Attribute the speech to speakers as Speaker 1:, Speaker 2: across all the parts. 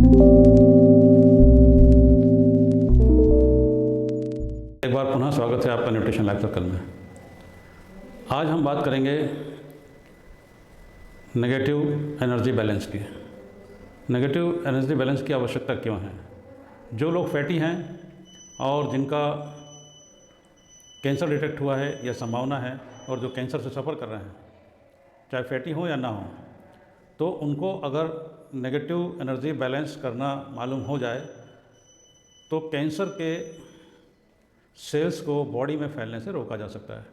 Speaker 1: एक बार पुनः स्वागत है आपका न्यूट्रिशन लाइफ सर्कल में। आज हम बात करेंगे नेगेटिव एनर्जी बैलेंस की। नेगेटिव एनर्जी बैलेंस की आवश्यकता क्यों है? जो लोग फैटी हैं और जिनका कैंसर डिटेक्ट हुआ है या संभावना है और जो कैंसर से सफ़र कर रहे हैं, चाहे फैटी हो या ना हो, तो उनको अगर नेगेटिव एनर्जी बैलेंस करना मालूम हो जाए तो कैंसर के सेल्स को बॉडी में फैलने से रोका जा सकता है।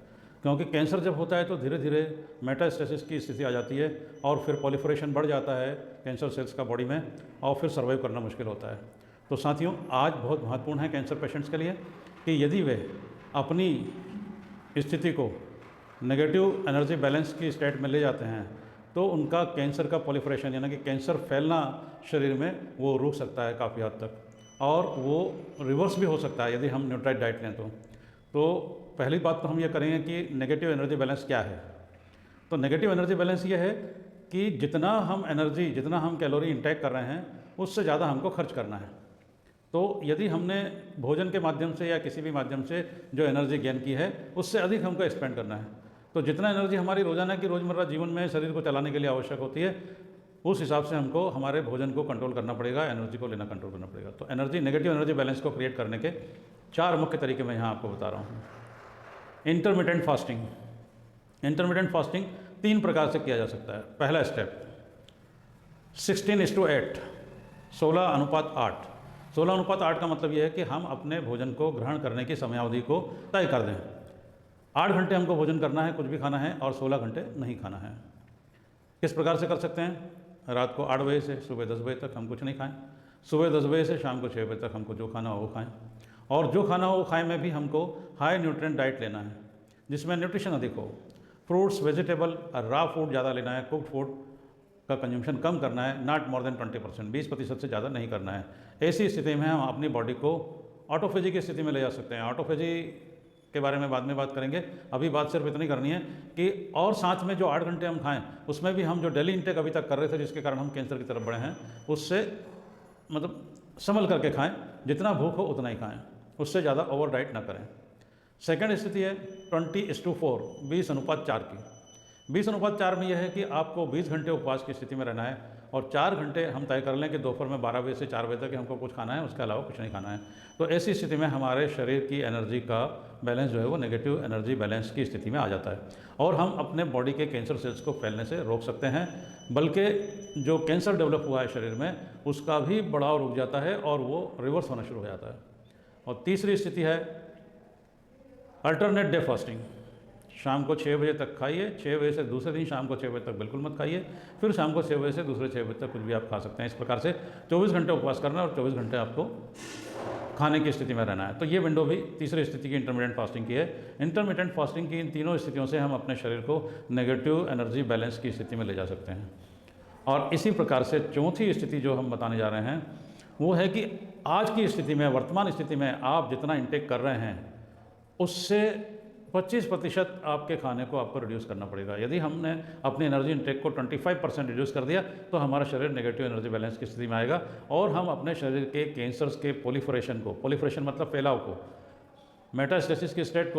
Speaker 1: क्योंकि कैंसर जब होता है तो धीरे धीरे मेटास्टेसिस की स्थिति आ जाती है और फिर प्रोलिफरेशन बढ़ जाता है कैंसर सेल्स का बॉडी में और फिर सर्वाइव करना मुश्किल होता है। तो साथियों, आज बहुत महत्वपूर्ण है कैंसर पेशेंट्स के लिए कि यदि वे अपनी स्थिति को नेगेटिव एनर्जी बैलेंस की स्टेट में ले जाते हैं तो उनका कैंसर का प्रोलिफरेशन यानी कि कैंसर फैलना शरीर में वो रुक सकता है काफ़ी हद तक, और वो रिवर्स भी हो सकता है यदि हम न्यूट्राइट डाइट लें तो पहली बात तो हम ये करेंगे कि नेगेटिव एनर्जी बैलेंस क्या है। तो नेगेटिव एनर्जी बैलेंस ये है कि जितना हम कैलोरी इंटेक कर रहे हैं उससे ज़्यादा हमको खर्च करना है। तो यदि हमने भोजन के माध्यम से या किसी भी माध्यम से जो एनर्जी गेन की है उससे अधिक हमको एक्सपेंड करना है। तो जितना एनर्जी हमारी रोज़ाना की रोज़मर्रा जीवन में शरीर को चलाने के लिए आवश्यक होती है उस हिसाब से हमको हमारे भोजन को कंट्रोल करना पड़ेगा, एनर्जी को लेना कंट्रोल करना पड़ेगा। तो नेगेटिव एनर्जी बैलेंस को क्रिएट करने के 4 मुख्य तरीके मैं यहाँ आपको बता रहा हूँ। इंटरमिटेंट फास्टिंग 3 प्रकार से किया जा सकता है। पहला स्टेप 16:8, 16:8। 16:8 का मतलब यह है कि हम अपने भोजन को ग्रहण करने की समयावधि को तय कर दें। 8 घंटे हमको भोजन करना है, कुछ भी खाना है, और 16 घंटे नहीं खाना है। किस प्रकार से कर सकते हैं? रात को 8 बजे से सुबह 10 बजे तक हम कुछ नहीं खाएं, सुबह 10 बजे से शाम को 6 बजे तक हमको जो खाना हो वो खाएं, और जो खाना हो वो खाएं में भी हमको हाई न्यूट्रिएंट डाइट लेना है जिसमें न्यूट्रिशन अधिक हो। फ्रूट्स, वेजिटेबल और रा फूड ज़्यादा लेना है, कुक्ड फूड का कंजम्पशन कम करना है, नॉट मोर देन 20%, 20% से ज़्यादा नहीं करना है। ऐसी स्थिति में हम अपनी बॉडी को ऑटोफेजी की स्थिति में ले जा सकते हैं। ऑटोफेजी के बारे में बाद में बात करेंगे, अभी बात सिर्फ इतनी करनी है कि और साथ में जो 8 घंटे हम खाएं उसमें भी हम जो डेली इंटेक अभी तक कर रहे थे जिसके कारण हम कैंसर की तरफ बढ़े हैं उससे मतलब संभल करके खाएं, जितना भूख हो उतना ही खाएं, उससे ज़्यादा ओवर डाइट ना करें। सेकेंड स्थिति है 20:4, 20:4 की। 20:4 में यह है कि आपको 20 घंटे उपवास की स्थिति में रहना है और 4 घंटे हम तय कर लें कि दोपहर में 12 बजे से 4 बजे तक हमको कुछ खाना है, उसके अलावा कुछ नहीं खाना है। तो ऐसी स्थिति में हमारे शरीर की एनर्जी का बैलेंस जो है वो नेगेटिव एनर्जी बैलेंस की स्थिति में आ जाता है और हम अपने बॉडी के कैंसर सेल्स को फैलने से रोक सकते हैं, बल्कि जो कैंसर डेवलप हुआ है शरीर में उसका भी बढ़ाव रुक जाता है और वो रिवर्स होना शुरू हो जाता है। और तीसरी स्थिति है अल्टरनेट डे फास्टिंग। शाम को 6 बजे तक खाइए, 6 बजे से दूसरे दिन शाम को 6 बजे तक बिल्कुल मत खाइए, फिर शाम को 6 बजे से दूसरे 6 बजे तक कुछ भी आप खा सकते हैं। इस प्रकार से 24 घंटे उपवास करना और 24 घंटे आपको खाने की स्थिति में रहना है। तो ये विंडो भी तीसरी स्थिति की इंटरमीडिएट फास्टिंग की है। इंटरमीडिएट फास्टिंग की इन तीनों स्थितियों से हम अपने शरीर को नेगेटिव एनर्जी बैलेंस की स्थिति में ले जा सकते हैं। और इसी प्रकार से चौथी स्थिति जो हम बताने जा रहे हैं वो है कि आज की स्थिति में, वर्तमान स्थिति में आप जितना इंटेक कर रहे हैं उससे 25% आपके खाने को आपको रिड्यूस करना पड़ेगा। यदि हमने अपनी एनर्जी इंटेक को 25% रिड्यूस कर दिया तो हमारा शरीर नेगेटिव एनर्जी बैलेंस की स्थिति में आएगा और हम अपने शरीर के कैंसर्स के प्रोलिफरेशन मतलब फैलाव को, मेटास्टेसिस की स्टेट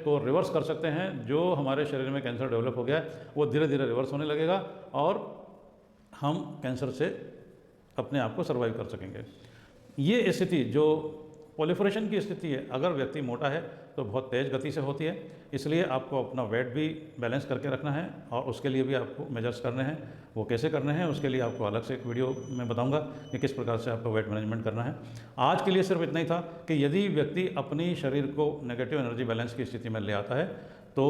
Speaker 1: को रिवर्स कर सकते हैं। जो हमारे शरीर में कैंसर डेवलप हो गया है वो धीरे धीरे रिवर्स होने लगेगा और हम कैंसर से अपने आप को सर्वाइव कर सकेंगे। ये स्थिति जो प्रोलिफरेशन की स्थिति है, अगर व्यक्ति मोटा है तो बहुत तेज़ गति से होती है, इसलिए आपको अपना वेट भी बैलेंस करके रखना है और उसके लिए भी आपको मेजर्स करने हैं। वो कैसे करने हैं उसके लिए आपको अलग से एक वीडियो में बताऊंगा कि किस प्रकार से आपको वेट मैनेजमेंट करना है। आज के लिए सिर्फ इतना ही था कि यदि व्यक्ति अपनी शरीर को नेगेटिव एनर्जी बैलेंस की स्थिति में ले आता है तो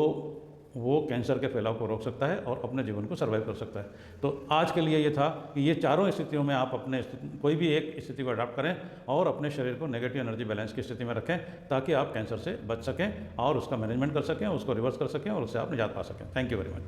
Speaker 1: वो कैंसर के फैलाव को रोक सकता है और अपने जीवन को सर्वाइव कर सकता है। तो आज के लिए ये था कि ये चारों स्थितियों में आप अपने कोई भी एक स्थिति को अडॉप्ट करें और अपने शरीर को नेगेटिव एनर्जी बैलेंस की स्थिति में रखें ताकि आप कैंसर से बच सकें और उसका मैनेजमेंट कर सकें, उसको रिवर्स कर सकें और उससे आप निजात पा सकें। Thank you very much.